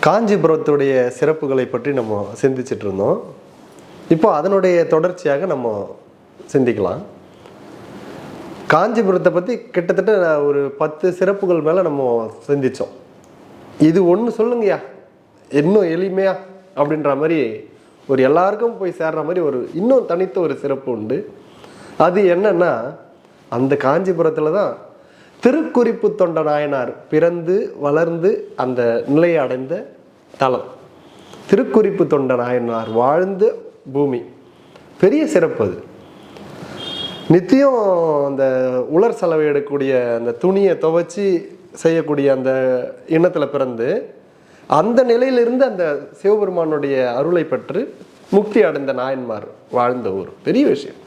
காஞ்சிபுரத்துடைய சிறப்புகளை பற்றி நம்ம சிந்திச்சிட்டு இருந்தோம். இப்போ அதனுடைய தொடர்ச்சியாக நம்ம சிந்திக்கலாம். காஞ்சிபுரத்தை பற்றி கிட்டத்தட்ட ஒரு 10 சிறப்புகள் மேலே நம்ம சிந்தித்தோம். இது ஒன்று சொல்லுங்கய்யா, இன்னும் எளிமையா அப்படின்ற மாதிரி ஒரு எல்லாருக்கும் போய் சேர்ற மாதிரி ஒரு இன்னும் தனித்த ஒரு சிறப்பு உண்டு. அது என்னன்னா, அந்த காஞ்சிபுரத்தில் தான் திருக்குறிப்பு தொண்ட நாயனார் பிறந்து வளர்ந்து அந்த நிலையை அடைந்த தலம். திருக்குறிப்பு தொண்ட நாயனார் வாழ்ந்த பூமி, பெரிய சிறப்பு அது. நித்தியம் அந்த உலர் செலவை எடுக்கக்கூடிய அந்த துணியை துவைச்சி செய்யக்கூடிய அந்த இனத்தில் பிறந்து அந்த நிலையிலிருந்து அந்த சிவபெருமானுடைய அருளை பெற்று முக்தி அடைந்த நாயன்மார் வாழ்ந்த ஊர், பெரிய விஷயம்.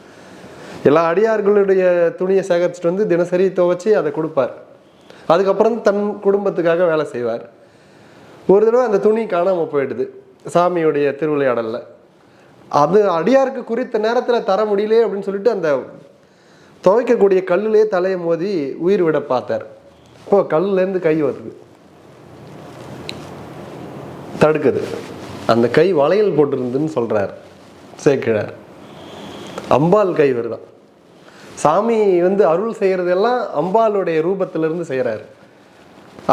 எல்லா அடியார்களுடைய துணியை சேகரிச்சுட்டு வந்து தினசரி துவைச்சி அதை கொடுப்பார். அதுக்கப்புறம் தன் குடும்பத்துக்காக வேலை செய்வார். ஒரு தடவை அந்த துணி காணாமல் போயிடுது சாமியுடைய திருவிளையாடலில். அது அடியாருக்கு குறித்த நேரத்தில் தர முடியலையே அப்படின்னு சொல்லிட்டு அந்த துவைக்கக்கூடிய கல்லுலேயே தலையை மோதி உயிர் விட பார்த்தார். இப்போ கல்லுலேருந்து கை வருது, தடுக்குது. அந்த கை வளையல் போட்டிருந்துன்னு சொல்கிறார் சேக்கிழார். அம்பாள் கை வருதான். சாமி அருள் செய்கிறதெல்லாம் அம்பாளுடைய ரூபத்திலிருந்து செய்கிறாரு.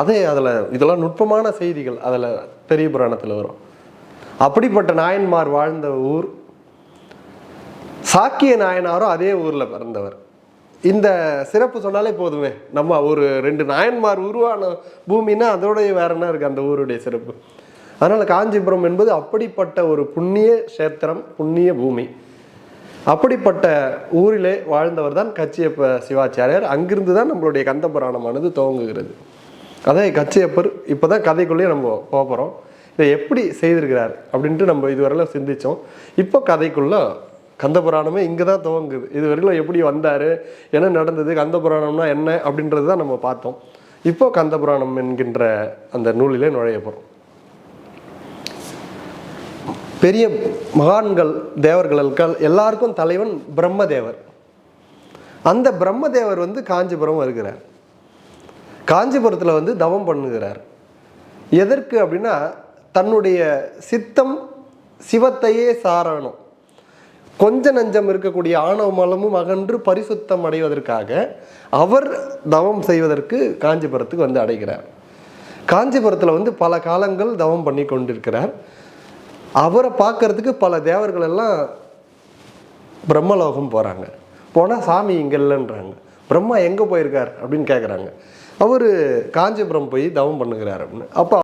அதே அதில் இதெல்லாம் நுட்பமான செய்திகள் அதில் பெரிய புராணத்தில் வரும். அப்படிப்பட்ட நாயன்மார் வாழ்ந்த ஊர். சாக்கிய நாயனாரும் அதே ஊரில் பிறந்தவர். இந்த சிறப்பு சொன்னாலே போதுமே, நம்ம ஒரு 2 நாயன்மார் உருவான பூமின்னா அதோடைய வேற என்ன இருக்குது அந்த ஊருடைய சிறப்பு. அதனால் காஞ்சிபுரம் என்பது அப்படிப்பட்ட ஒரு புண்ணிய கஷேத்திரம், புண்ணிய பூமி. அப்படிப்பட்ட ஊரிலே வாழ்ந்தவர் தான் கச்சியப்ப சிவாச்சாரியார். அங்கிருந்து தான் நம்மளுடைய கந்த புராணமானது துவங்குகிறது. அதே கச்சியப்பர் இப்போ தான் கதைக்குள்ளேயே நம்ம போகிறோம். இதை எப்படி செய்திருக்கிறார் அப்படின்ட்டு நம்ம இதுவரையிலும் சிந்தித்தோம். இப்போ கதைக்குள்ளே கந்த புராணமே இங்கே தான் துவங்குது. இதுவரையிலும் எப்படி வந்தார், என்ன நடந்தது, கந்த புராணம்னா என்ன அப்படின்றது தான் நம்ம பார்த்தோம். இப்போ கந்த புராணம் என்கின்ற அந்த நூலிலே நுழைய போகிறோம். பெரிய மகான்கள் தேவர்கள் எல்லாருக்கும் தலைவன் பிரம்மதேவர். அந்த பிரம்மதேவர் காஞ்சிபுரம் வருகிறார். காஞ்சிபுரத்தில் தவம் பண்ணுகிறார். எதற்கு அப்படின்னா, தன்னுடைய சித்தம் சிவத்தையே சாரணும், கொஞ்ச நஞ்சம் இருக்கக்கூடிய ஆணவ மலமும் அகன்று பரிசுத்தம் அடைவதற்காக அவர் தவம் செய்வதற்கு காஞ்சிபுரத்துக்கு அடைகிறார். காஞ்சிபுரத்தில் பல காலங்கள் தவம் பண்ணி கொண்டிருக்கிறார். அவரை பார்க்கறதுக்கு பல தேவர்கள் எல்லாம் பிரம்மலோகம் போகிறாங்க. போனால் சாமி இங்கே இல்லைன்றாங்க. பிரம்மா எங்கே போயிருக்கார் அப்படின்னு கேட்குறாங்க. அவர் காஞ்சிபுரம் போய் தவம் பண்ணுகிறார் அப்படின்னு. அப்போ